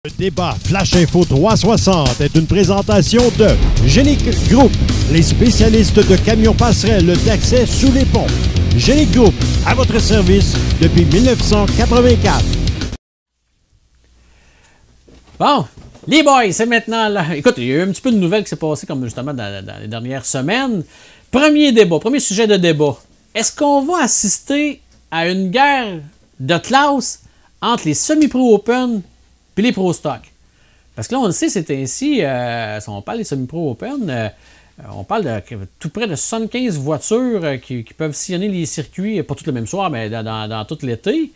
Le débat Flash Info 360 est une présentation de Génic Group, les spécialistes de camions passerelles d'accès sous les ponts. Génic Group, à votre service depuis 1984. Bon, les boys, c'est maintenant là. Écoute, il y a eu un petit peu de nouvelles qui s'est passé comme justement dans les dernières semaines. Premier débat, premier sujet de débat. Est-ce qu'on va assister à une guerre de classe entre les semi-pro open puis les pro stock? Parce que là, on le sait, c'est ainsi, si on parle des semi-pro open, on parle de tout près de 75 voitures qui peuvent sillonner les circuits, pas toutes le même soir, mais dans tout l'été.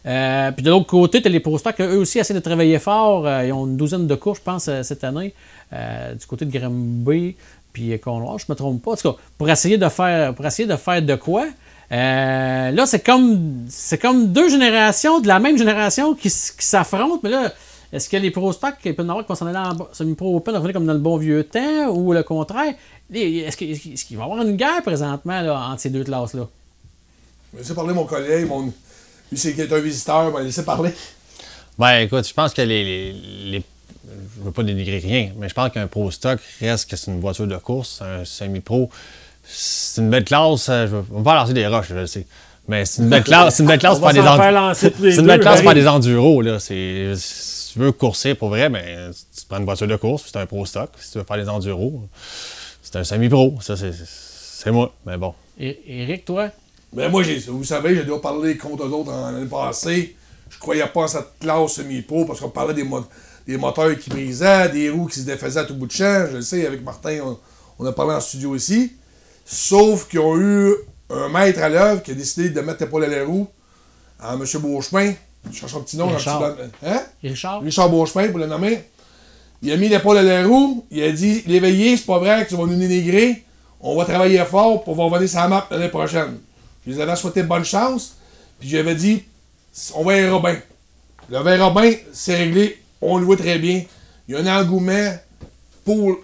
Puis de l'autre côté, tu as les pro stock, eux aussi essaient de travailler fort. Ils ont une douzaine de courses, je pense, cette année, du côté de Granby puis Cornwall, je ne me trompe pas. En tout cas, pour essayer de faire de quoi. Là, c'est comme deux générations de la même génération qui s'affrontent, mais là, est-ce que les pro stock, il peut y en avoir qui vont s'en aller en semi-pro open, revenir comme dans le bon vieux temps, ou le contraire? Est-ce qu'il va y avoir une guerre présentement là, entre ces deux classes-là? Je vais laisser parler mon collègue, lui c'est un visiteur, je vais laisser parler. Ben écoute, je pense que je veux pas dénigrer rien, mais je pense qu'un pro stock reste que c'est une voiture de course, un semi-pro. C'est une belle classe, on va pas lancer des roches, je le sais. Mais c'est une belle classe, pour faire des pour faire des enduros. Là. Si tu veux courser pour vrai, ben, tu prends une voiture de course, c'est un pro stock. Si tu veux faire des enduros, c'est un semi-pro. Ça, c'est moi. Mais bon. Éric, toi? Ben moi, vous savez, j'ai déjà parlé contre eux autres l'année passée. Je croyais pas en cette classe semi-pro parce qu'on parlait des moteurs qui brisaient, des roues qui se défaisaient à tout bout de champ. Je le sais, avec Martin, on a parlé en studio ici. Sauf qu'ils ont eu un maître à l'œuvre qui a décidé de mettre l'épaule à la roue à M. Beauchemin. Je cherche un petit nom. Richard Beauchemin, pour le nommer. Il a mis l'épaule à la roue. Il a dit, l'éveillé, c'est pas vrai que tu vas nous dénigrer. On va travailler fort pour revenir sur la map l'année prochaine. Je les avais souhaité bonne chance. Puis j'avais dit, on verra bien. Le verra bien, c'est réglé. On le voit très bien. Il y a un engouement pour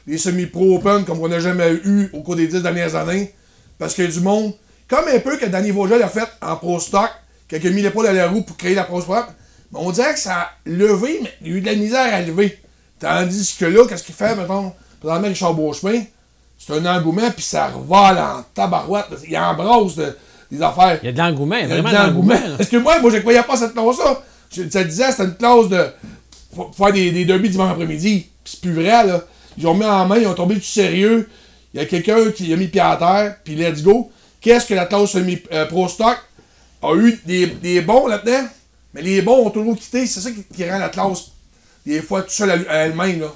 les semi-pro open comme on n'a jamais eu au cours des 10 dernières années. Parce qu'il y a du monde, comme un peu que Danny Vogel a fait en pro stock, quand il a mis l'épaule à la roue pour créer la pro stock, mais on dirait que ça a levé, mais il y a eu de la misère à lever. Tandis que là, qu'est-ce qu'il fait, mettons, présentement Richard Beauchemin, c'est un engouement, puis ça revole en tabarouette. Il embrasse des affaires. Il y a de l'engouement, vraiment de l'engouement. Parce que moi, je ne croyais pas cette classe-là. Ça disait, c'était une classe de faire des derbies dimanche après-midi. Puis c'est plus vrai, là. Ils ont mis en main, ils ont tombé du sérieux. Il y a quelqu'un qui a mis pied à terre, puis let's go. Qu'est-ce que la classe pro stock a eu des bons là-dedans? Mais les bons ont toujours quitté. C'est ça qui rend la classe des fois tout seul à elle-même, là.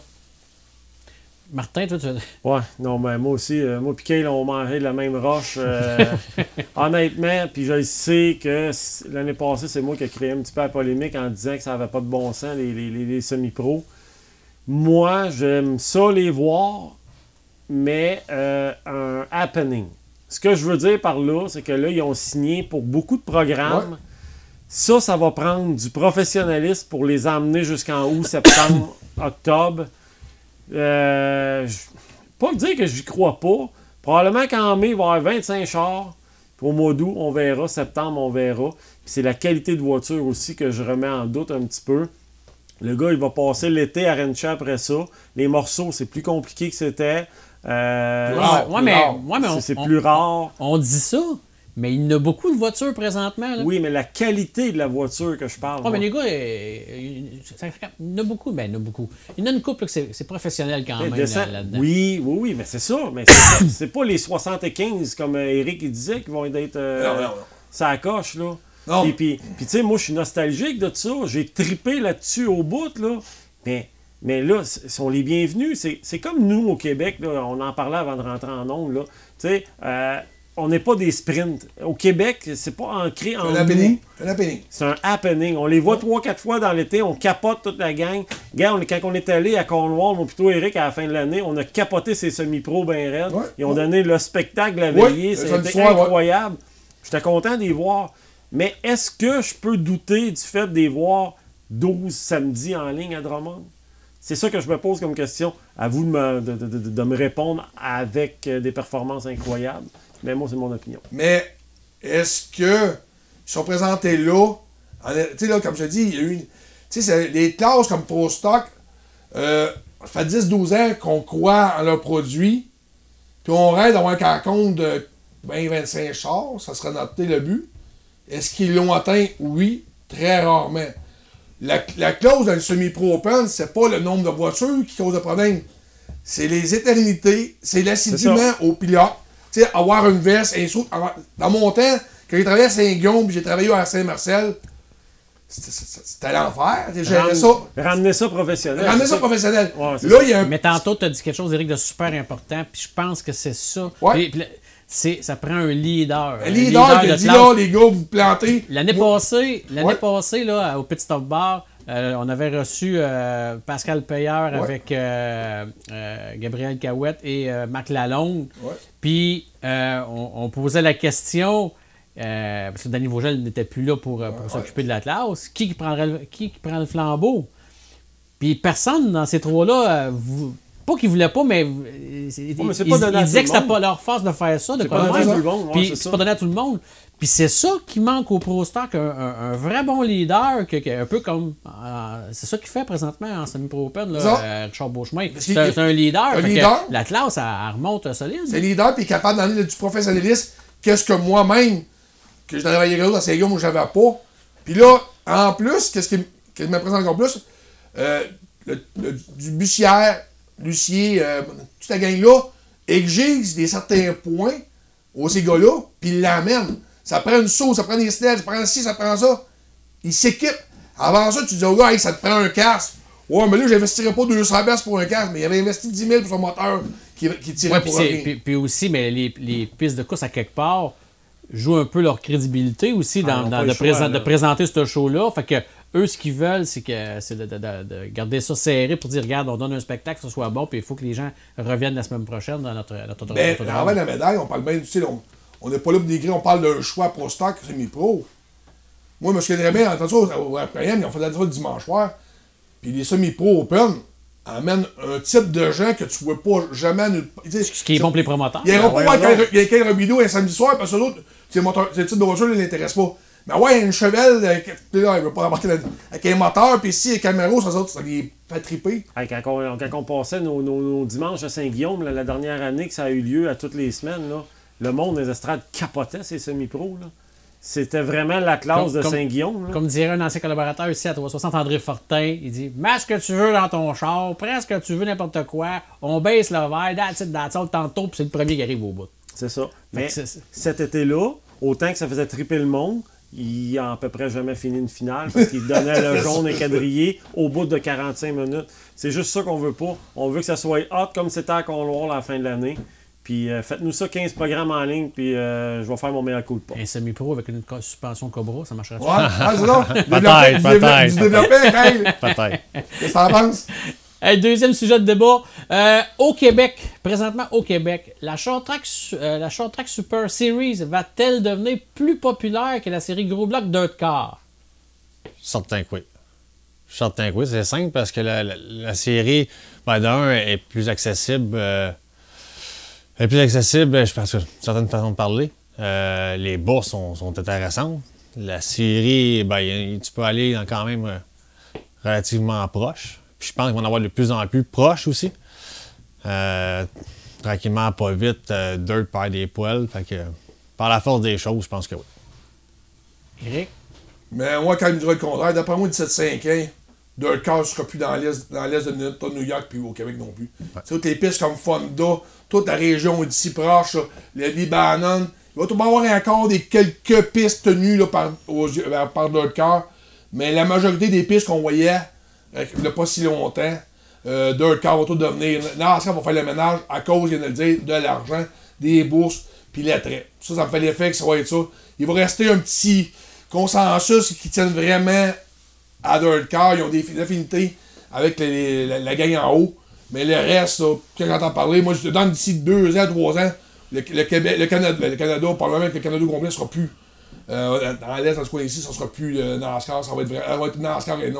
Martin, toi, tu veux... Ouais, non, mais moi aussi, moi et Kay, on mangeait de la même roche. Honnêtement, puis je sais que l'année passée, c'est moi qui ai créé un petit peu la polémique en disant que ça n'avait pas de bon sens, les semi-pros. Moi, j'aime ça les voir, mais un happening. Ce que je veux dire par là, c'est que là, ils ont signé pour beaucoup de programmes. Ouais. Ça va prendre du professionnalisme pour les emmener jusqu'en août, septembre, octobre. Pas dire que j'y crois pas. Probablement qu'en mai, il va y avoir 25 chars. Puis au mois d'août, on verra. Septembre, on verra. Puis c'est la qualité de voiture aussi que je remets en doute un petit peu. Le gars, il va passer l'été à Rencha après ça. Les morceaux, c'est plus compliqué que c'était. C'est plus rare. On dit ça, mais il y en a beaucoup de voitures présentement. Là. Oui, mais la qualité de la voiture que je parle. Mais les gars, il y en a beaucoup. Ben, il y en a beaucoup. Il y en a une couple que c'est professionnel quand même là-dedans. Oui, mais c'est ça. Mais c'est pas les 75, comme Éric disait, qui vont être ça coche, là. Et puis tu sais, moi, je suis nostalgique de ça. J'ai trippé là-dessus au bout, là. Mais là, ils sont les bienvenus. C'est comme nous, au Québec, là, on en parlait avant de rentrer en ondes, là. Tu sais, on n'est pas des sprints. Au Québec, c'est pas ancré en nous. C'est un happening. C'est un happening. On les voit 3-4 fois dans l'été, on capote toute la gang. Regarde, quand on est allé à Cornwall, moi plutôt Éric, à la fin de l'année, on a capoté ces semi-pros bien raides. Ouais, ils ont donné le spectacle la veillée. C'était incroyable. J'étais content d'y voir. Mais est-ce que je peux douter du fait d'y voir 12 samedis en ligne à Drummond? C'est ça que je me pose comme question. À vous de me répondre avec des performances incroyables. Mais moi, c'est mon opinion. Mais est-ce qu'ils sont présentés là? Tu sais, là, comme je dis, il y a eu Tu sais, les classes comme Pro Stock, ça fait 10-12 ans qu'on croit en leurs produits, puis on rêve d'avoir un carcon de 20-25 chars, ça serait noté le but. Est-ce qu'ils l'ont atteint? Oui, très rarement. La clause dans le semi-pro open, c'est pas le nombre de voitures qui cause le problème. C'est les éternités, c'est l'assidument au pilote. Tu sais, avoir une veste, un saut. Dans mon temps, quand j'ai travaillé à Saint-Guillaume puis j'ai travaillé à Saint-Marcel, c'était l'enfer. J'ai géré ça. Ramener ça professionnel. Ramener ça professionnel. Ouais, là, il y a un... Mais tantôt, tu as dit quelque chose, Éric, de super important, puis je pense que c'est ça. Ouais. Puis, ça prend un leader. Un leader qui de dit classe. là, les gars, vous plantez. L'année passée, Ouais. là, au Petit Stop Bar, on avait reçu Pascal Payeur avec Gabriel Cahouette et Marc Lalonde. Ouais. Puis on posait la question, parce que Danny Vogel n'était plus là pour s'occuper de la classe, qui prend le flambeau? Puis personne dans ces trois-là, pas qu'ils voulaient pas, mais ils disaient que c'était pas leur force de faire ça. C'est pas donné à tout le monde. Puis c'est pas donné à tout le monde. Puis c'est ça qui manque au Pro Stock, un vrai bon leader, un peu comme... c'est ça qu'il fait présentement en semi-pro open, là, Richard Beauchemin. C'est un leader. La classe, elle remonte solide. C'est un leader, puis capable d'amener du professionnalisme. Qu'est-ce que moi-même, que je travaillais là dans Saint-Guillaume où j'avais pas. Puis là, en plus, qu'est-ce qui me présente encore plus? Du Bussière, Lucier, toute la gang-là, exige des certains points aux ces gars-là, puis ils l'amènent. Ça prend une sauce, ça prend des snells, ça prend ci, ça prend ça. Ils s'équipent. Avant ça, tu dis au gars, hey, ça te prend un casque. Ouais, mais là, j'investirais pas 200$ pour un casque, mais il avait investi 10 000 pour son moteur qui tirait pour rien. Puis aussi, mais les pistes de course, à quelque part, jouent un peu leur crédibilité aussi de présenter ce show-là. Fait que eux, ce qu'ils veulent, c'est de garder ça serré pour dire, regarde, on donne un spectacle, que ce soit bon, puis il faut que les gens reviennent la semaine prochaine dans notre Avant la médaille, on parle bien, tu sais, on n'est pas là pour dégriller, on parle d'un choix pro stock, semi-pro. Moi, je me souviens très bien, entendu au après-midi, on faisait ça le dimanche soir, puis les semi-pro open amènent un type de gens que tu ne vois pas jamais. Ce qui est bon pour les promoteurs. Il n'y a pas quelqu'un Robideau un samedi soir, parce que l'autre, c'est le type de voiture, il ne l'intéresse pas. Mais ouais, une Chevelle, là, il veut pas embarquer avec un moteur, puis si les caméras, ça les fait triper. Hey, quand on passait nos dimanches à Saint-Guillaume, la dernière année que ça a eu lieu à toutes les semaines, là, le monde des estrades capotait ces semi-pros. C'était vraiment la classe de Saint-Guillaume. Là. Comme dirait un ancien collaborateur ici à 360, André Fortin, il dit « Mets ce que tu veux dans ton char, prends ce que tu veux, n'importe quoi, on baisse le verre, that's all, tantôt, puis c'est le premier qui arrive au bout. » C'est ça. Mais cet été-là, autant que ça faisait triper le monde, il n'a à peu près jamais fini une finale parce qu'il donnait le jaune et quadrillé au bout de 45 minutes. C'est juste ça qu'on veut pas. On veut que ça soit hot comme c'était à Conloir à la fin de l'année. Puis faites-nous ça 15 programmes en ligne, puis je vais faire mon meilleur coup de pas. Un semi-pro avec une suspension Cobra, ça marcherait. Ouais, c'est ça. Peut-être. Du développé, Peut-être. Qu'est-ce que t'en penses? Hey, deuxième sujet de débat. Au Québec, présentement au Québec, la Short Track Super Series va-t-elle devenir plus populaire que la série Gros Bloc Dirt Car? Certain que oui. Certain que oui. C'est simple parce que la série, d'un, est plus accessible. Je pense que certaines façons de parler. Les bas sont intéressantes. La série, tu peux aller quand même relativement proche. Puis je pense qu'ils vont en avoir de plus en plus proches aussi. Tranquillement, pas vite, Dirt perd des poils. Fait que, par la force des choses, je pense que oui. Éric? Mais moi, quand il me dirait le contraire, d'après moi, 17-5 ans, Dirt Car ne sera plus dans l'est de New York puis au Québec non plus. Ouais. Toutes les pistes comme Fonda, toute la région d'ici proche, le Libanon, il va tout avoir encore quelques pistes tenues là, par Dirt Car. Mais la majorité des pistes qu'on voyait, il n'y a pas si longtemps, Dirt Car va tout devenir. NASCAR va faire le ménage à cause, il vient de le dire, de l'argent, des bourses, puis l'attrait. Ça me fait l'effet que ça va être ça. Il va rester un petit consensus qui tienne vraiment à Dirt Car. Ils ont des affinités avec la gang en haut. Mais le reste, là, quand j'entends parler, moi je te donne d'ici 2 ans, 3 ans, le Canada, probablement que le Canada complet ne sera plus. Dans l'Est, dans ce coin ici, ça ne sera plus NASCAR. Ça va être NASCAR et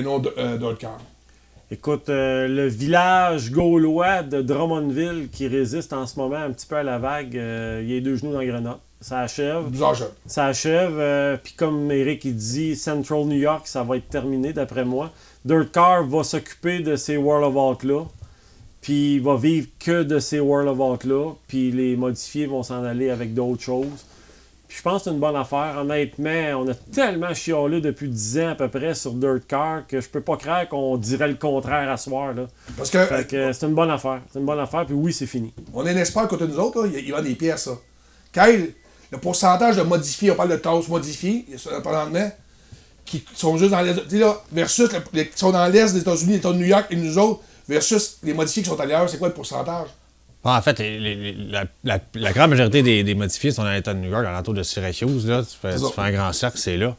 non Dirt Car. Écoute, le village gaulois de Drummondville qui résiste en ce moment un petit peu à la vague, il y a 2 genoux dans Grenoble. ça achève. Bizarre, ça. Ça achève. Puis comme Eric il dit, Central New York, ça va être terminé d'après moi. Dirt Car va s'occuper de ces World of Outlaw. Puis il va vivre que de ces World of Outlaw. Puis les modifiés vont s'en aller avec d'autres choses. Puis je pense que c'est une bonne affaire. Honnêtement, on a tellement chialé depuis 10 ans à peu près sur Dirt Car que je peux pas croire qu'on dirait le contraire à soir. Là. Parce que, Fait que c'est une bonne affaire. C'est une bonne affaire. Puis oui, c'est fini. on est un expert côté de nous autres, là, il y a des pièces, ça. Kyle, le pourcentage de modifiés, on parle de tasses modifiées, pendant qui sont juste dans l'Est, tu sais là, versus les qui sont dans l'Est des États-Unis, l'État de New York et nous autres, versus les modifiés qui sont ailleurs, c'est quoi le pourcentage? En fait, la grande majorité des modifiés sont dans l'État de New York, à l'entour de Syracuse. Là, tu fais un grand cercle, c'est là.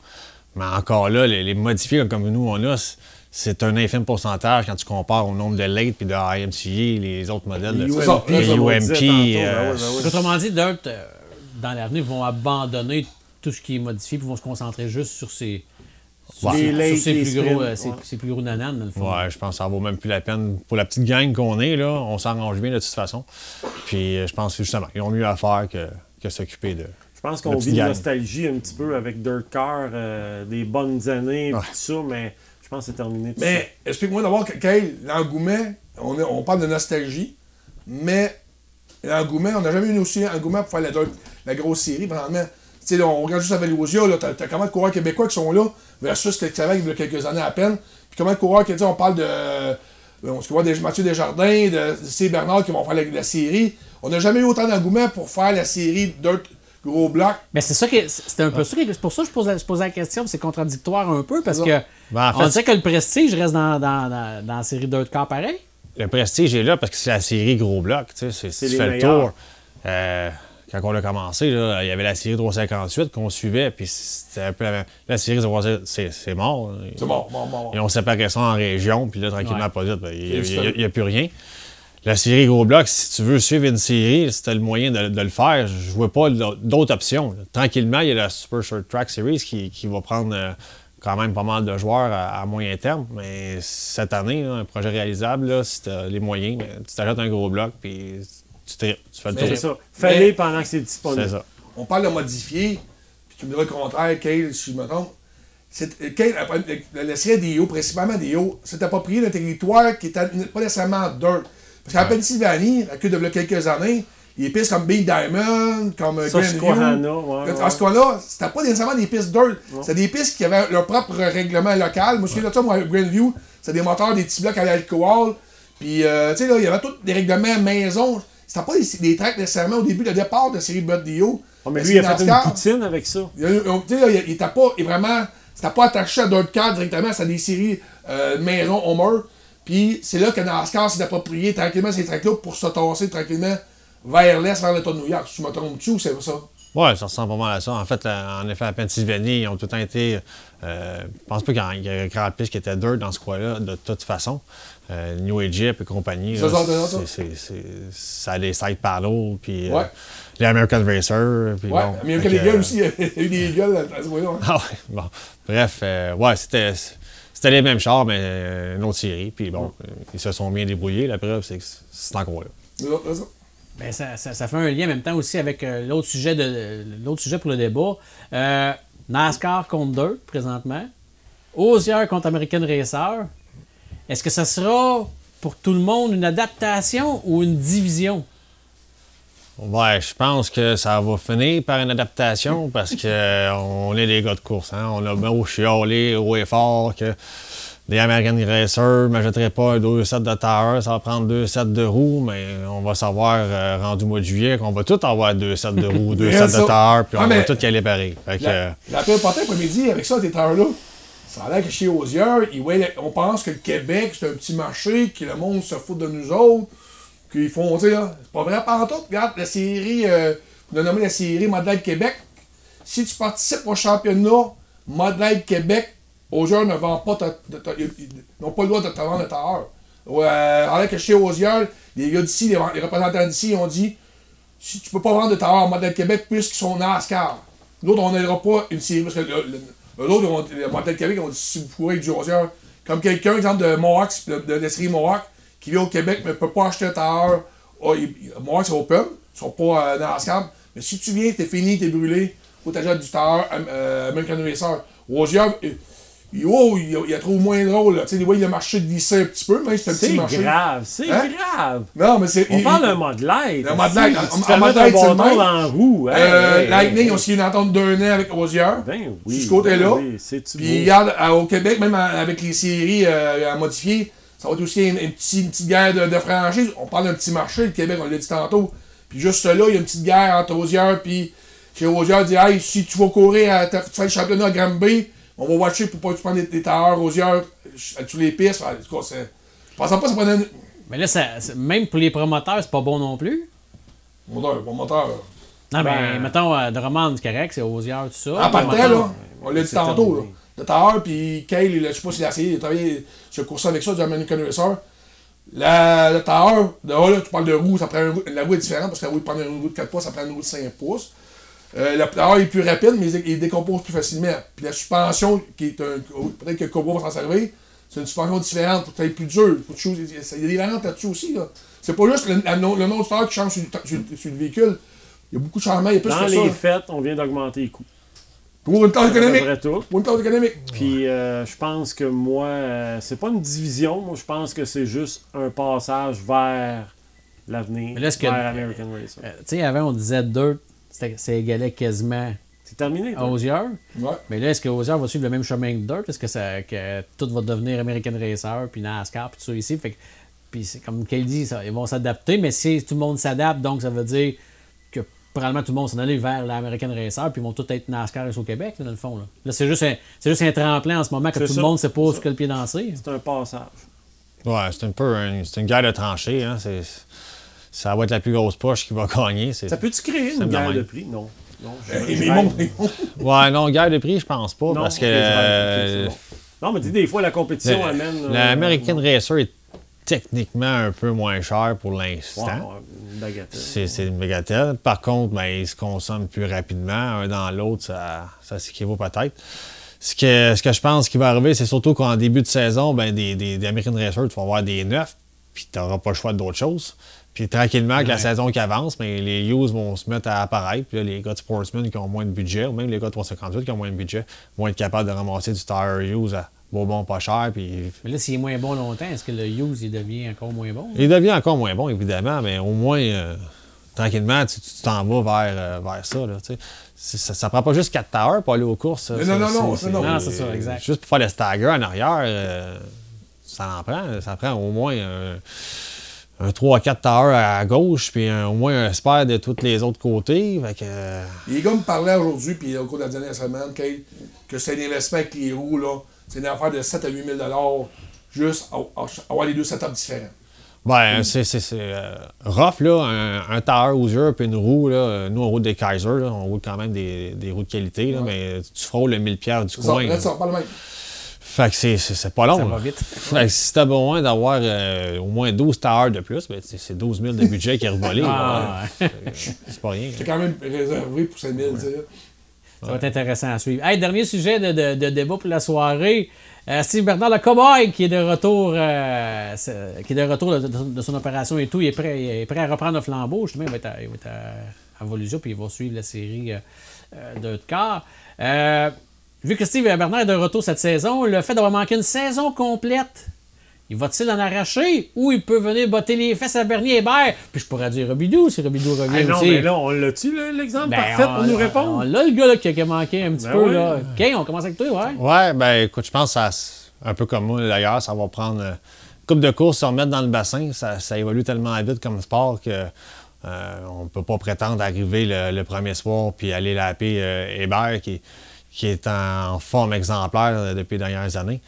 Mais encore là, les modifiés comme nous, on a, c'est un infime pourcentage quand tu compares au nombre de late puis de IMCA, les autres modèles de UMP. Autrement dit, Dirt, dans l'avenir, vont abandonner tout ce qui est modifié puis vont se concentrer juste sur ces... Les sur late, ces plus gros nananes, dans le fond. Ouais, je pense que ça vaut même plus la peine. Pour la petite gang qu'on est, là, on s'arrange bien de toute façon. Puis je pense que justement, ils ont mieux à faire que s'occuper de. Je pense qu'on vit une nostalgie un petit peu avec Dirt Car, des bonnes années, tout ça, mais je pense que c'est terminé. Mais explique-moi d'abord, Kyle, l'engouement, on parle de nostalgie, mais l'engouement, on n'a jamais eu aussi l'engouement pour faire la grosse série, présentement. Tu sais, on regarde juste à Valuosia, là, t'as comment de coureurs québécois qui sont là, versus ce qu'il y avait il y a quelques années à peine. Puis comment de coureurs qui, on parle de. On se voit Mathieu Desjardins, de C. Bernard qui vont faire la série. On n'a jamais eu autant d'engouement pour faire la série Dirt Gros Bloc. Mais c'est ça que c'était un peu ça. C'est pour ça que je posais la question. C'est contradictoire un peu parce que en fait, on dirait que le prestige reste dans la série Dirt Car pareil. Le prestige est là parce que c'est la série Gros Bloc. Tu sais, tu fais le tour. Quand on a commencé, là, il y avait la série 358 qu'on suivait, puis c'était un peu la même. La série 358, c'est mort. C'est mort. Et on séparait ça en régions, puis là, tranquillement, pas vite, il n'y a plus rien. La série Gros Bloc, si tu veux suivre une série, si tu as le moyen de le faire, je vois pas d'autres options. Tranquillement, il y a la Super Short Track Series qui va prendre quand même pas mal de joueurs à moyen terme. Mais cette année, là, un projet réalisable, là, si tu as les moyens, tu t'achètes un Gros Bloc, puis tu fais le tour. C'est ça. Fais-les pendant que c'est disponible. C'est ça. On parle de modifier, puis tu me diras le contraire, Kyle, si je me trompe. Kyle, la série des hauts, principalement des hauts, s'est approprié d'un territoire qui n'était pas nécessairement dirt. Parce qu'en Pennsylvanie, à de quelques années, les pistes comme Big Diamond, comme Grandview, Toscana, c'était pas nécessairement des pistes dirt. C'était des pistes qui avaient leur propre règlement local. Moi, je suis là, moi, Grandview, c'était des moteurs, des petits blocs à l'alcool. Puis, tu sais, là, il y avait tous des règlements maison. C'était pas des tracks nécessairement au début, le départ de la série Bud-Dio. Oh, mais lui, il a fait une poutine avec ça. Tu sais, il était pas vraiment. C'était pas attaché à Dirt Car directement, c'était des séries maison Homer. Puis c'est là que NASCAR s'est approprié tranquillement ces tracks-là pour se tasser tranquillement vers l'est, vers l'État de New York. Si tu me trompes-tu ou c'est ça? Oui, ça ressemble pas mal à ça. En fait, en effet, à Pennsylvanie, ils ont tout le temps été. Je pense pas qu'il y a une grande piste qui était dirt dans ce coin-là, de toute façon. New Egypt et compagnie. Ça a des side paddles, puis les American Racer. Puis ouais, bon, American Eagle aussi, il y a eu des Eagles à ce moment-là. Ah ouais, bon. Bref, c'était les mêmes chars, mais une autre série. Puis bon, ils se sont bien débrouillés. La preuve, c'est que c'est encore là. Ben, ça fait un lien en même temps aussi avec l'autre sujet pour le débat. NASCAR contre Dirt, présentement. Hozier contre American Racer. Est-ce que ça sera pour tout le monde une adaptation ou une division? Ouais, je pense que ça va finir par une adaptation parce que on est des gars de course. Hein? On a beau chialer haut et fort que des American Racers ne m'achèteraient pas 2 sets de tires, ça va prendre 2 sets de roues, mais on va savoir rendu au mois de juillet qu'on va tout avoir 2 sets de roues, 2 sets de tires, puis on va tout y aller pareil. La plus importante après-midi avec ça, ces tires-là, ça a l'air que chez Hozier, on pense que le Québec, c'est un petit marché, que le monde se fout de nous autres, qu'ils font, tu sais, c'est pas vrai par tout. Regarde, la série, on a nommé la série Model Québec. Si tu participes au championnat Model Québec, Hozier ne vend pas, ils n'ont pas le droit de te vendre de tire. Alors que chez Hozier, les gars d'ici, les représentants d'ici, ont dit si tu peux pas vendre de tire Model Québec puisqu'ils sont NASCAR. Nous autres, on n'aidera pas une série, parce que l'autre, le Model Québec, on dit si vous pourrez avec du Hozier, comme quelqu'un, exemple de Mohawk, de la série Mohawk, qui vit au Québec mais ne peut pas acheter un tire. Mohawk, c'est open, ils sont pas NASCAR. Mais si tu viens, t'es fini, t'es brûlé, faut t'ajoutes du Star, American Racer. Rosier, il a trop moins drôle. Tu sais, des fois, il a marché glissé un petit peu, mais c'est un petit marché. C'est grave. Non, mais c'est. On parle d'un mode light. Un mode light. Tu fais mettre un bâton dans la roue. Lightning, on s'est une entente d'1 an avec Rosier. Ben oui. Sur ce côté-là. Oui, puis regarde, au Québec, même avec les séries à modifier, ça va être aussi une petite guerre de franchise. On parle d'un petit marché, le Québec, on l'a dit tantôt. Puis juste là, il y a une petite guerre entre Rosier puis chez Rosier dit hey, si tu vas courir, tu fais le championnat à Granby, on va watcher pour pas que tu prennes des tailleurs Rosier sur les pistes. En tout cas, je pensais pas que ça prenait. Mais là, même pour les promoteurs, c'est pas bon non plus. Promoteur. Non, mais mettons, Drummond, c'est correct, c'est Rosier, tout ça. En partant, là, on l'a dit tantôt, là. Le tailleur, puis Kale, je sais pas s'il a essayé de travailler sur le course avec ça, du American Racer. Le tailleur, là, tu parles de roue, ça prend la roue est différente parce que la roue, prend une roue de 4 pouces, ça prend une roue de 5 pouces. Le tailleur est plus rapide, mais il décompose plus facilement. Puis la suspension, qui est peut-être que Cobra va s'en servir, c'est une suspension différente pour que tu ailles plus dur. Il y a des variantes là-dessus aussi. Là. C'est pas juste le nom de tailleur qui change sur le véhicule. Il y a beaucoup de changements. Il y a plus dans que les ça. fêtes, on vient d'augmenter les coûts. Pour une tâche économique. Pour une tâche économique. Puis je pense que moi, c'est pas une division. Moi, je pense que c'est juste un passage vers l'avenir, vers American Racer. Tu sais, avant, on disait Dirt, ça égalait quasiment c'est terminé. Osier. Ouais. Mais là, est-ce que Osier va suivre le même chemin que Dirt? Est-ce que tout va devenir American Racer, puis NASCAR, puis tout ça ici? Fait que, puis c'est comme Kale dit, ils vont s'adapter, mais si tout le monde s'adapte, donc ça veut dire que probablement tout le monde s'en allait vers l'American Racer, puis ils vont tous être NASCAR au Québec, là, dans le fond. Là c'est juste un tremplin en ce moment que tout le monde ne sait pas sur quel pied danser. C'est un passage. Ouais, c'est un peu une guerre de tranchées. Hein. Ça va être la plus grosse poche qui va gagner. Ça peut-tu créer une guerre de prix? Non. Ouais, non, guerre de prix, je pense pas. Non, parce que. Non, mais des fois, la compétition amène. L'American Racer est techniquement un peu moins cher pour l'instant. Une bagatelle. C'est une bagatelle. Par contre, il se consomme plus rapidement. Un dans l'autre, ça s'équivaut peut-être. Ce que je pense qui va arriver, c'est surtout qu'en début de saison, des American Racer, tu vas avoir des neufs, puis tu n'auras pas le choix d'autre chose. Puis tranquillement, avec la saison qui avance, les Hughes vont se mettre à apparaître. Puis là, les gars de Sportsman qui ont moins de budget, ou même les gars de 358 qui ont moins de budget, vont être capables de ramasser du Tire Hughes à bon pas cher. Puis... Mais là, s'il est moins bon longtemps, est-ce que le Hughes il devient encore moins bon? Il devient encore moins bon, évidemment, mais au moins, tranquillement, tu t'en vas vers ça. Là, ça prend pas juste 4 towers pour aller aux courses. Non, c'est ça, exact. Juste pour faire le stagger en arrière, ça en prend. Ça prend au moins un 3-4 towers à gauche, puis au moins un spare de tous les autres côtés. Fait que, les gars me parlaient aujourd'hui, puis au cours de la dernière semaine, que c'est un investissement avec les roues, là. C'est une affaire de 7 à 8 000 juste à avoir les deux setups différents. C'est rough, là, un tower Hoosier puis une roue, là, nous on roule des Kaiser, là, on roule quand même des roues de qualité, là, mais tu frôles le 1000$ du coin. Ça pas le même. Fait que c'est pas long. Ça va vite. Fait que si t'as besoin d'avoir au moins 12 towers de plus, c'est 12 000 de budget qui est revolé. C'est pas rien. C'est quand même réservé pour 5 000, Ça va être intéressant à suivre. Hey, dernier sujet de débat pour la soirée. Steve Bernard, le cowboy, qui est de retour, de son opération et tout, il est prêt à reprendre le flambeau. Justement, il va être à Volusia, puis il va suivre la série de quart. Vu que Steve Bernard est de retour cette saison, le fait d'avoir manqué une saison complète, il va-t-il en arracher ou il peut venir botter les fesses à Bernier Hébert? Puis je pourrais dire Robidou si Robidou revient non, aussi. mais là, on l'a-tu, l'exemple parfait pour nous répondre? On l'a, le gars là, qui a manqué un petit peu. Oui. Là. OK, on commence avec toi, ouais. Ouais, écoute, je pense que un peu comme moi d'ailleurs, ça va prendre une couple de courses, se remettre dans le bassin. Ça évolue tellement vite comme sport que on ne peut pas prétendre arriver le premier soir puis aller laper Hébert qui est en forme exemplaire depuis les dernières années.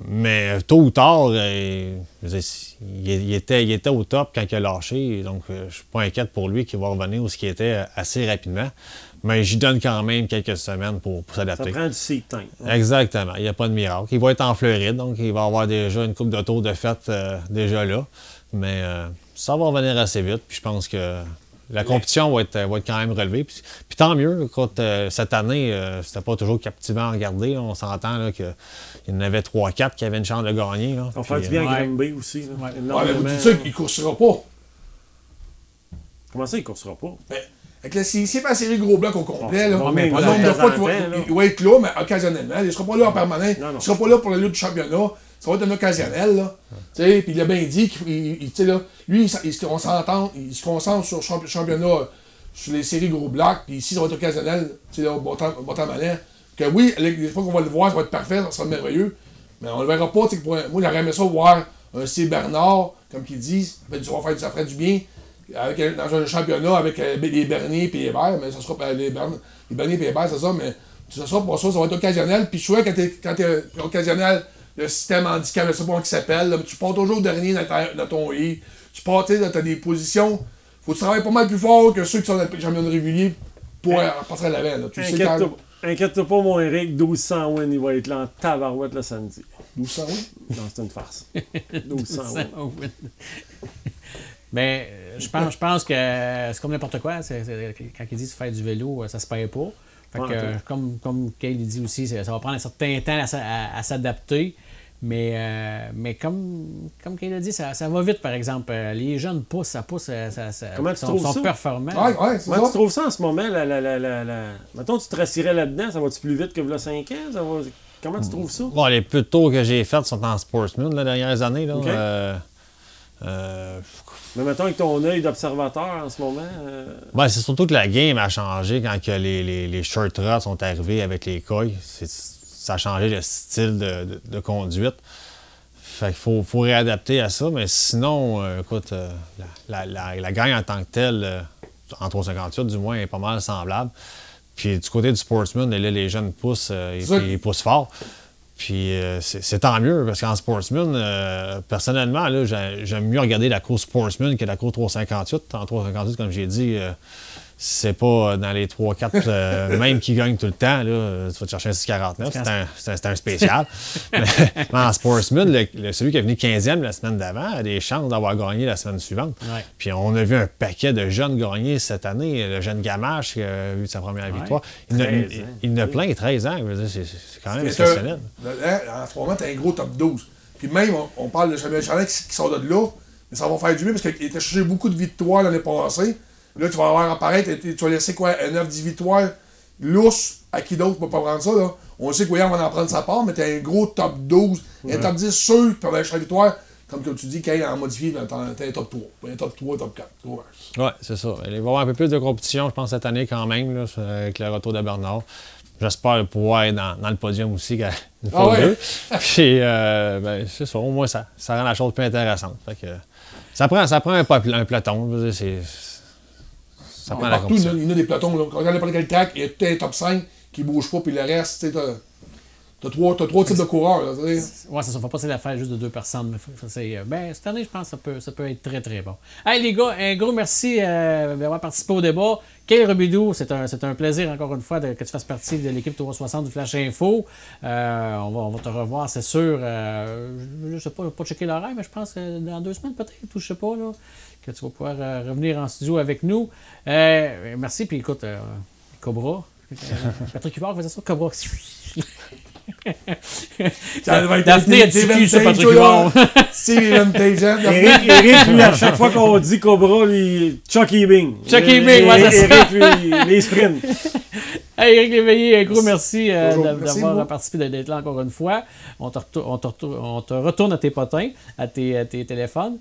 Mais tôt ou tard, il était au top quand il a lâché. Donc, je ne suis pas inquiète pour lui qu'il va revenir où ce qu'il était assez rapidement. Mais j'y donne quand même quelques semaines pour s'adapter. Ça prend du seed time. Exactement. Il n'y a pas de miracle. Il va être en Floride, donc il va avoir déjà une coupe de tours de fête déjà là. Mais ça va revenir assez vite. Puis je pense que la compétition va être quand même relevée. Puis tant mieux, quand cette année, c'était pas toujours captivant à regarder. On s'entend qu'il y en avait 3-4 qui avaient une chance de gagner. Là. On fait du bien à Granby aussi. Là. Mais vous dites ça qu'il ne coursera pas. Comment ça, il ne coursera pas? S'il fait la série gros bloc au complet, là, mais le pas nombre de de fois temps en temps, il va être là, mais occasionnellement. Il ne sera pas là en permanent. Non. Il ne sera pas là pour la lutte du championnat. Ça va être un occasionnel. Là. Puis il a bien dit qu'il là, lui, on s'entend, il se concentre sur le championnat, sur les séries gros blocs. Puis ici, ça va être occasionnel, là, au bon temps malin. Que oui, les fois qu'on va le voir, ça va être parfait, ça sera merveilleux. Mais on ne le verra pas. Moi, j'aurais aimé ça voir un C. Bernard, comme qu'il dit, ça ferait du bien. Dans un championnat avec les Bernier et les Hébert, mais ça sera les Bernier et les Hébert, c'est ça, mais ça sera pour ça va être occasionnel. Puis je souhaite quand t'es occasionnel, le système handicap, je sais pas comment il s'appelle, tu pars toujours dernier dans ton I. Tu pars, tu as des positions, faut que tu travailles pas mal plus fort que ceux qui sont dans le championnat régulier pour passer à l'avant. Inquiète-toi pas, mon Eric, 1200 wins, il va être là en tabarouette le samedi. 1200 wins? Non, c'est une farce. 1200 wins. Mais je pense que c'est comme n'importe quoi. Quand ils disent faire du vélo, ça se perd pas. Fait que, comme Kyle dit aussi, ça va prendre un certain temps à s'adapter. Mais comme Kyle a dit, ça va vite, par exemple. Les jeunes poussent, Comment tu trouves sont ça? performants. Ouais, c'est Comment ça. tu trouves ça en ce moment? Mettons, tu te rassirais là-dedans, ça va-tu plus vite que le 5 ans? Comment tu trouves ça? Bon, les plus tôt que j'ai faites sont en Sportsman, les dernières années. Là, OK. Mais mettons avec ton œil d'observateur en ce moment. Ben, c'est surtout que la game a changé quand que les short rods sont arrivés avec les coils. Ça a changé le style de conduite. Fait qu'il faut réadapter à ça. Mais sinon, écoute, la gang en tant que telle, en 358 du moins, est pas mal semblable. Puis du côté du Sportsman, là, les jeunes poussent, ils poussent fort. Puis c'est tant mieux, parce qu'en Sportsman, personnellement, là, j'aime mieux regarder la course Sportsman que la course 358. En 358, comme j'ai dit, c'est pas dans les 3-4 même qui gagnent tout le temps. Là, tu vas te chercher un 649, c'est un spécial. mais en Sportsman, celui qui est venu 15e la semaine d'avant a des chances d'avoir gagné la semaine suivante. Ouais. Puis on a vu un paquet de jeunes gagner cette année. Le jeune Gamache qui a eu sa première victoire. Il en a plein, 13 ans. Je veux dire, c'est quand même exceptionnel. En ce moment, tu as un gros top 12. Puis même, on parle de Samuel Charlet qui sort de là, mais ça va faire du bien parce qu'il était cherché beaucoup de victoires l'année passée. Là, tu vas avoir apparaître, tu vas laisser quoi, 9-10 victoires. L'ours, à qui d'autre ne peut pas prendre ça, là? On sait que William va en prendre sa part, mais tu as un gros top 12. Un top 10 sûr qui peut avoir la victoire. Comme tu dis, quand il a modifié, tu as un top 3. Un top 3, top 4. Oui, c'est ça. Il va y avoir un peu plus de compétition, je pense, cette année quand même, là, avec le retour de Bernard. J'espère pouvoir être dans le podium aussi une fois ou deux. Puis, c'est ça. Au moins, ça rend la chose plus intéressante. Fait que, ça prend un peloton. Ça prend la partout, compétition. il y en a des pelotons. Là. Quand on regarde n'importe quel track, il y a tout un top 5 qui ne bouge pas, puis le reste, tu sais, t'as trois types de coureurs. Là, ouais, ça ne faut pas l'affaire juste de 2 personnes. Mais cette année, je pense que ça peut être très, très bon. Hey, les gars, un gros merci d'avoir participé au débat. Kyle Robidoux, c'est un plaisir, encore une fois, que tu fasses partie de l'équipe 360 du Flash Info. On va te revoir, c'est sûr. Je ne sais pas checker l'horaire, mais je pense que dans 2 semaines, peut-être, ou je sais pas, là, que tu vas pouvoir revenir en studio avec nous. Merci, puis écoute, Cobra. Patrick Huard faisait ça, Cobra. Daphné a dit qui, ça, Patrick Huard? C'est Vintage. Eric, lui, à chaque fois qu'on dit Cobra, lui, Chucky Bing. Chucky Bing, ouais, c'est ça. Eric, lui, les sprints. Hey, Éric Léveillé, un gros merci d'avoir beaucoup. participé, d'être là encore une fois. On te retourne à tes potins, à tes téléphones.